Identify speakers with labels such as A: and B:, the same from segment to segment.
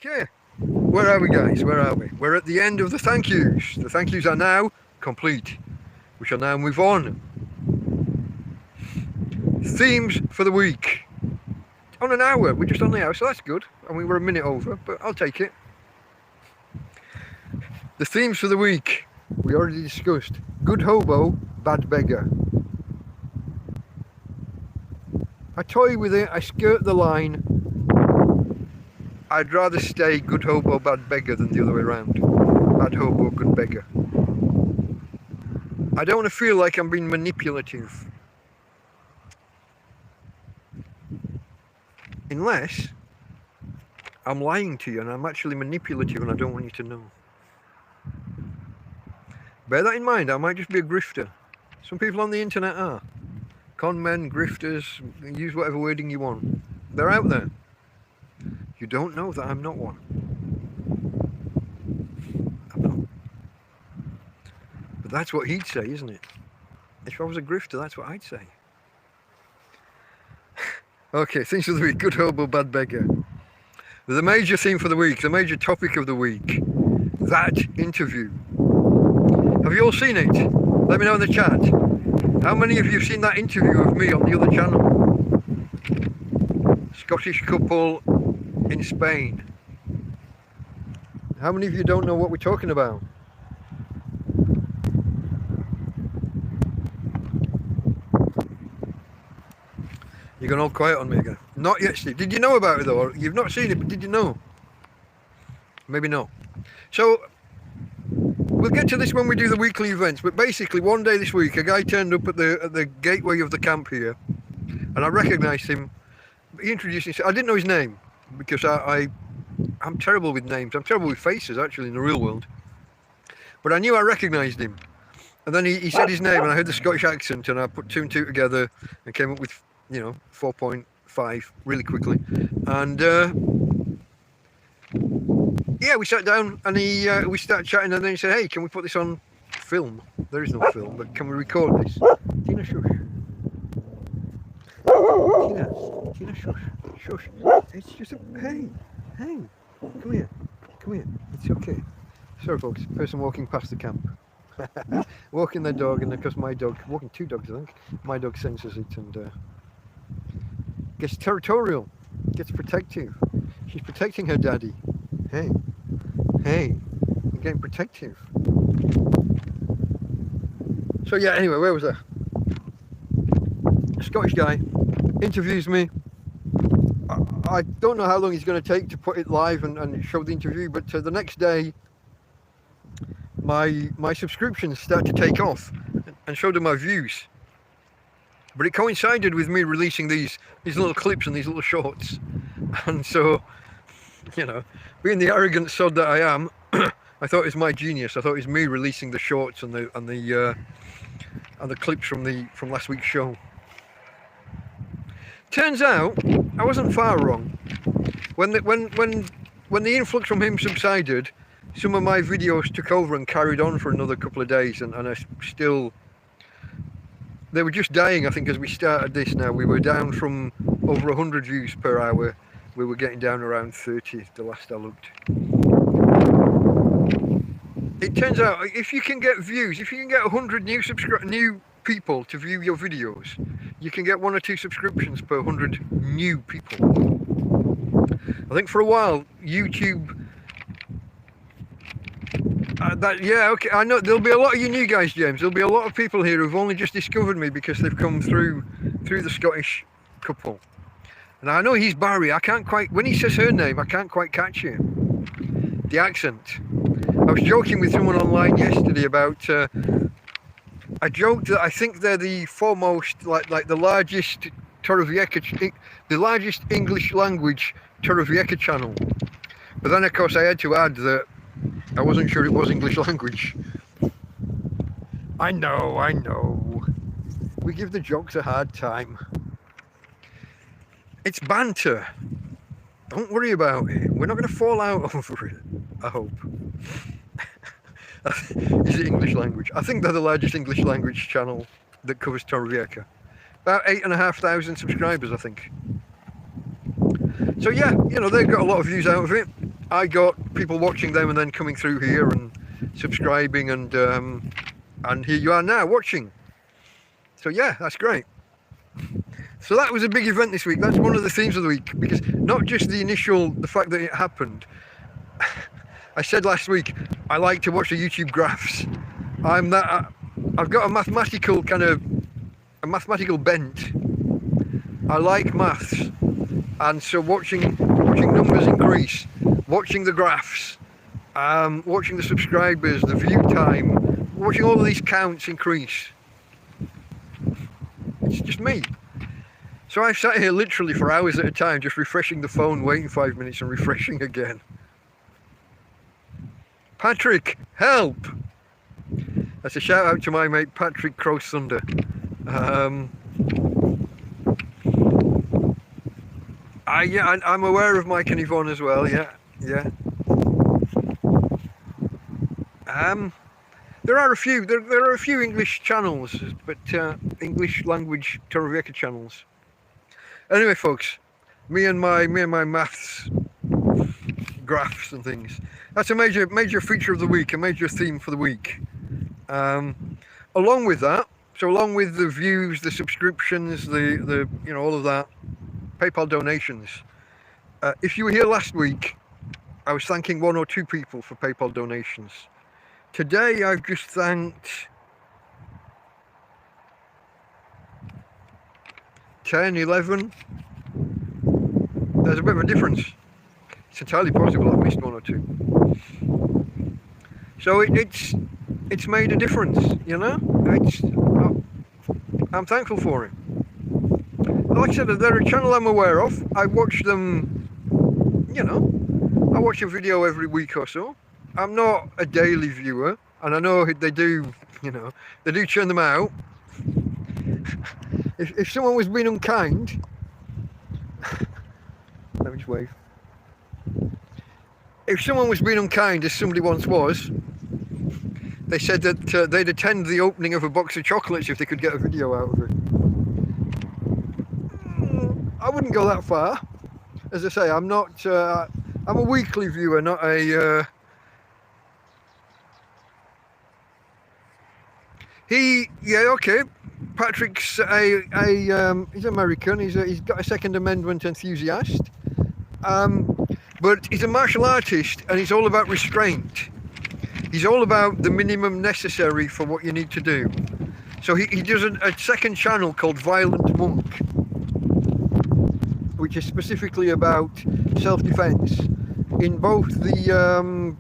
A: Okay, where are we, guys? Where are we? We're at the end of the thank yous. The thank yous are now complete. We shall now move on. Themes for the week. On an hour, we're just on the hour, so that's good. I mean, we're a minute over, but I'll take it. The themes for the week, we already discussed. Good hobo, bad beggar. I toy with it, I skirt the line. I'd rather stay good hobo, bad beggar than the other way around. Bad hobo, good beggar. I don't want to feel like I'm being manipulative. Unless I'm lying to you and I'm actually manipulative and I don't want you to know. Bear that in mind, I might just be a grifter. Some people on the internet are. Con men, grifters, use whatever wording you want. They're out there. You don't know that I'm not one. I'm not. But that's what he'd say, isn't it? If I was a grifter, that's what I'd say. Okay, things for the week. Good hobo, bad beggar. The major theme for the week, the major topic of the week. That interview. Have you all seen it? Let me know in the chat. How many of you have seen that interview of me on the other channel? Scottish couple in Spain. How many of you don't know what we're talking about? You're going all quiet on me again. Not yet, Steve. Did you know about it though? You've not seen it, but did you know? Maybe not. So, we'll get to this when we do the weekly events, but basically one day this week a guy turned up at the gateway of the camp here and I recognised him. He introduced himself. I didn't know his name because I'm terrible with names. I'm terrible with faces actually in the real world. But I knew I recognised him. And then he said his name and I heard the Scottish accent and I put two and two together and came up with, 4.5 really quickly. And yeah, we sat down and we started chatting and then he said, hey, can we put this on film? There is no film, but can we record this? Tina, shush. Tina, shush. Shush. It's just a, hey, come here. It's okay. Sorry folks, person walking past the camp. Walking their dog, and because my dog, walking two dogs I think, my dog senses it and gets territorial, gets protective. She's protecting her daddy. Hey, you're getting protective. So yeah, anyway, where was I? A Scottish guy interviews me. I don't know how long he's going to take to put it live and show the interview, but the next day my subscriptions start to take off and showed him my views. But it coincided with me releasing these little clips and these little shorts. And so, being the arrogant sod that I am, I thought it was my genius. I thought it was me releasing the shorts and the clips from last week's show. Turns out I wasn't far wrong. When the influx from him subsided, some of my videos took over and carried on for another couple of days, and I still, they were just dying. I think as we started this now, we were down from over 100 views per hour. We were getting down around 30 the last I looked. It turns out if you can get views, if you can get 100 new people to view your videos, you can get 1 or 2 subscriptions per 100 new people. I think for a while YouTube, okay, I know there'll be a lot of you new guys, James. There'll be a lot of people here who've only just discovered me because they've come through the Scottish couple. And I know he's Barry. I can't quite, when he says her name, I can't quite catch it. The accent. I was joking with someone online yesterday about, I joked that I think they're the foremost, like the largest Torrevieja, the largest English language Torrevieja channel. But then of course I had to add that I wasn't sure it was English language. I know. We give the jokes a hard time. It's banter. Don't worry about it. We're not going to fall out over it, I hope. Is it English language? I think they're the largest English language channel that covers Torrevieja. About 8,500 subscribers, I think. So yeah, they've got a lot of views out of it. I got people watching them and then coming through here and subscribing, and here you are now watching. So yeah, that's great. So that was a big event this week. That's one of the themes of the week, because not just the fact that it happened. I said last week, I like to watch the YouTube graphs. I've got a mathematical bent. I like maths, and so watching numbers increase, watching the graphs, watching the subscribers, the view time, watching all of these counts increase. It's just me. So I've sat here literally for hours at a time, just refreshing the phone, waiting 5 minutes and refreshing again. Patrick, help! That's a shout out to my mate Patrick Cross Thunder. I'm aware of Mike and Yvonne as well. Yeah. There are a few English channels, but English language Torrevieja channels. Anyway, folks, me and my maths graphs and things. That's a major feature of the week, a major theme for the week. Along with that, so along with the views, the subscriptions, the all of that, PayPal donations. If you were here last week, I was thanking 1 or 2 people for PayPal donations. Today I've just thanked 10, 11. There's a bit of a difference. It's entirely possible I've missed 1 or 2. So it's made a difference, I'm thankful for it. Like I said, they're a channel I'm aware of. I watch them, I watch a video every week or so. I'm not a daily viewer, and I know they do, they do churn them out. If someone was being unkind, let me just wave. If someone was being unkind, as somebody once was, they said that they'd attend the opening of a box of chocolates if they could get a video out of it. I wouldn't go that far. As I say, I'm a weekly viewer, not a... okay. Patrick's he's American. He's got a Second Amendment enthusiast, but he's a martial artist, and he's all about restraint. He's all about the minimum necessary for what you need to do. So he does a second channel called Violent Monk, which is specifically about self-defense in both the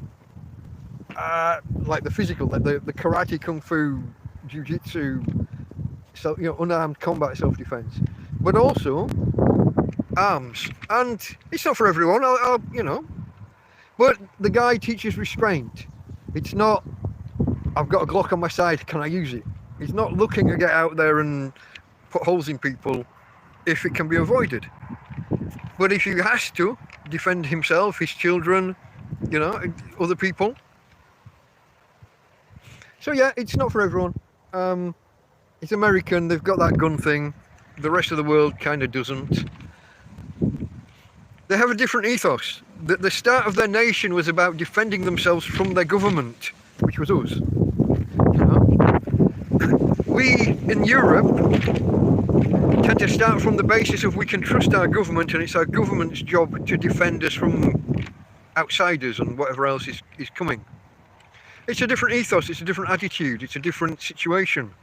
A: like the physical, like the karate, kung fu, jiu-jitsu, unarmed combat self-defense, but also arms. And it's not for everyone, but the guy teaches restraint. It's not, I've got a Glock on my side, can I use it? He's not looking to get out there and put holes in people if it can be avoided. But if he has to defend himself, his children, other people. So yeah, it's not for everyone. It's American, they've got that gun thing. The rest of the world kind of doesn't. They have a different ethos. The start of their nation was about defending themselves from their government, which was us. We in Europe tend to start from the basis of we can trust our government, and it's our government's job to defend us from outsiders and whatever else is coming. It's a different ethos, it's a different attitude, it's a different situation.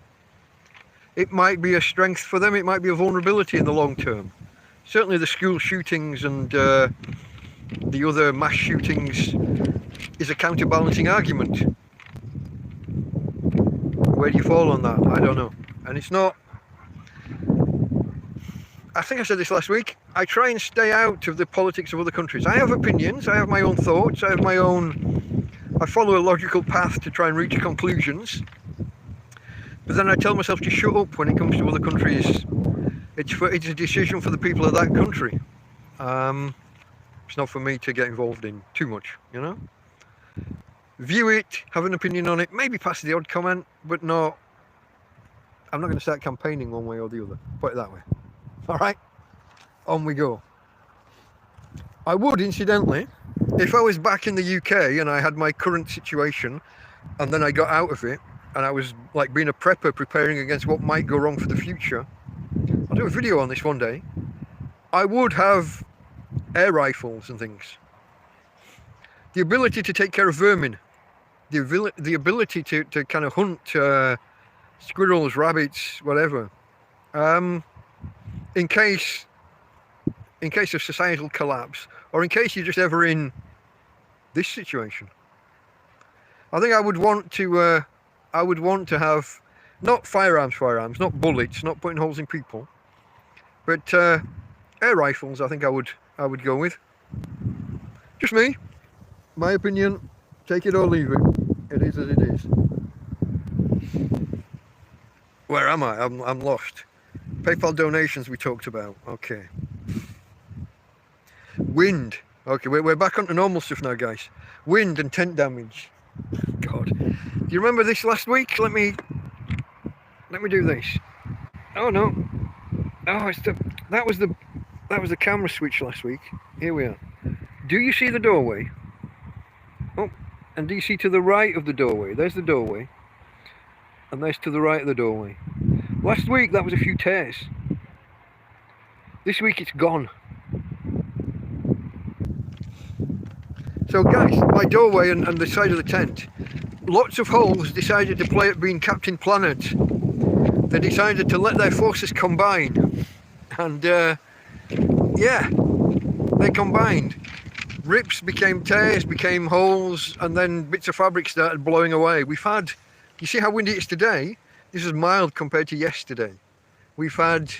A: It might be a strength for them, it might be a vulnerability in the long term. Certainly the school shootings and the other mass shootings is a counterbalancing argument. Where do you fall on that? I don't know. And it's not... I think I said this last week. I try and stay out of the politics of other countries. I have opinions, I have my own thoughts, I follow a logical path to try and reach conclusions. But then I tell myself to shut up when it comes to other countries. It's a decision for the people of that country. It's not for me to get involved in too much, View it, have an opinion on it, maybe pass the odd comment, but not... I'm not going to start campaigning one way or the other. Put it that way. Alright? On we go. I would, incidentally, if I was back in the UK and I had my current situation and then I got out of it and I was like being a prepper preparing against what might go wrong for the future, I'll do a video on this one day. I would have air rifles and things. The ability to take care of vermin. The ability to kind of hunt squirrels, rabbits, whatever. In case of societal collapse, or in case you're just ever in this situation. I think I would want to have not firearms, not bullets, not putting holes in people, but air rifles. I think I would go with. Just me, my opinion. Take it or leave it. It is as it is. Where am I? I'm lost. PayPal donations we talked about. Okay. Wind. Okay, we're back onto normal stuff now, guys. Wind and tent damage. God. Do you remember this last week? Let me do this. Oh no. Oh, that was the camera switch last week. Here we are. Do you see the doorway? Oh, and do you see to the right of the doorway? There's the doorway. And there's to the right of the doorway. Last week that was a few tears. This week it's gone. So guys, my doorway and the side of the tent, lots of holes decided to play at being Captain Planet. They decided to let their forces combine. And yeah, they combined. Rips became tears, became holes, and then bits of fabric started blowing away. We've had, you see how windy it is today? This is mild compared to yesterday. We've had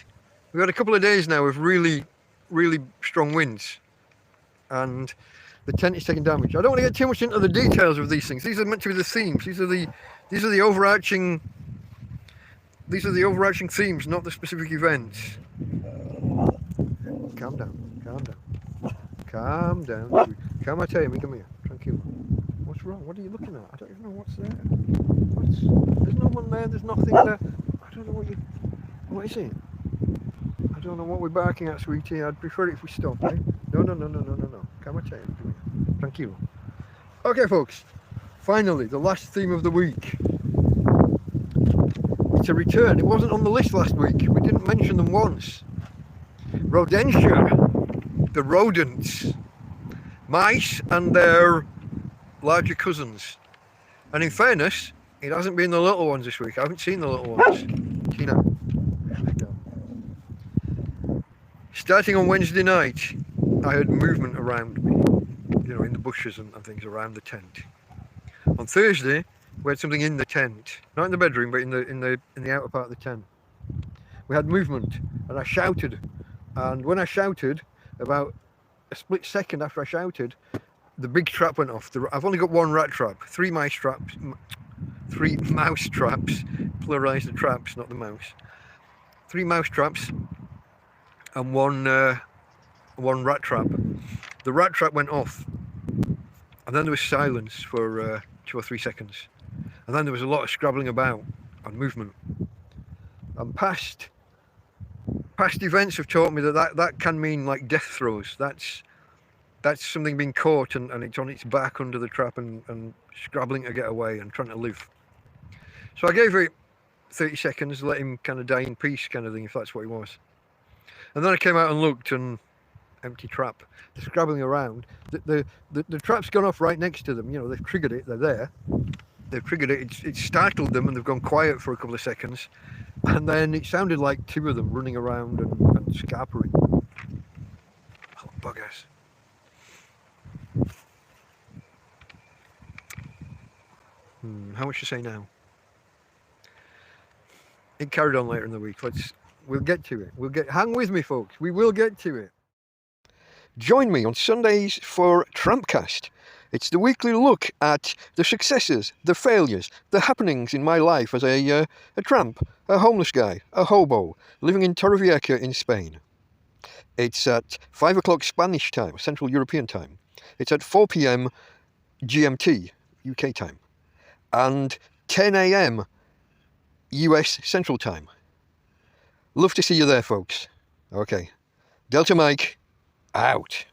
A: a couple of days now of really, really strong winds. And the tent is taking damage. I don't want to get too much into the details of these things. These are meant to be the themes. These are the overarching themes, not the specific events. Calm down, calm down. Calm down. Calm, I tell you, come here. Tranquilo. What's wrong? What are you looking at? I don't even know what's there. There's no one there, there's nothing there. I don't know what is it? I don't know what we're barking at, sweetie. I'd prefer it if we stop, eh? No. Come on, tell you. Come here. Tranquilo. Okay, folks. Finally, the last theme of the week. It's a return. It wasn't on the list last week. We didn't mention them once. Rodentia. The rodents. Mice and their larger cousins. And in fairness, it hasn't been the little ones this week. I haven't seen the little ones. Tina. Starting on Wednesday night, I heard movement around me, in the bushes and things around the tent. On Thursday, we had something in the tent, not in the bedroom, but in the outer part of the tent. We had movement, and I shouted. And when I shouted, about a split second after I shouted, the big trap went off. I've only got one rat trap, three mouse traps, pluralise the traps, not the mouse. 3 mouse traps and one rat trap. The rat trap went off, and then there was silence for 2 or 3 seconds, and then there was a lot of scrabbling about and movement. And past events have taught me that can mean like death throes. That's something being caught and it's on its back under the trap and scrabbling to get away and trying to live. So I gave it 30 seconds, let him kind of die in peace kind of thing, if that's what he was. And then I came out and looked, and empty trap. They're scrabbling around. The trap's gone off right next to them. They've triggered it. They're there. They've triggered it. It's startled them, and they've gone quiet for a couple of seconds. And then it sounded like 2 of them running around and scarpering. Oh, buggers. How much to say now? It carried on later in the week. We'll get to it. Hang with me, folks. We will get to it. Join me on Sundays for TrampCast. It's the weekly look at the successes, the failures, the happenings in my life as a tramp, a homeless guy, a hobo, living in Torrevieja in Spain. It's at 5 o'clock Spanish time, Central European time. It's at 4 p.m. GMT, UK time. And 10 a.m. US Central Time. Love to see you there, folks. Okay. Delta Mike, out.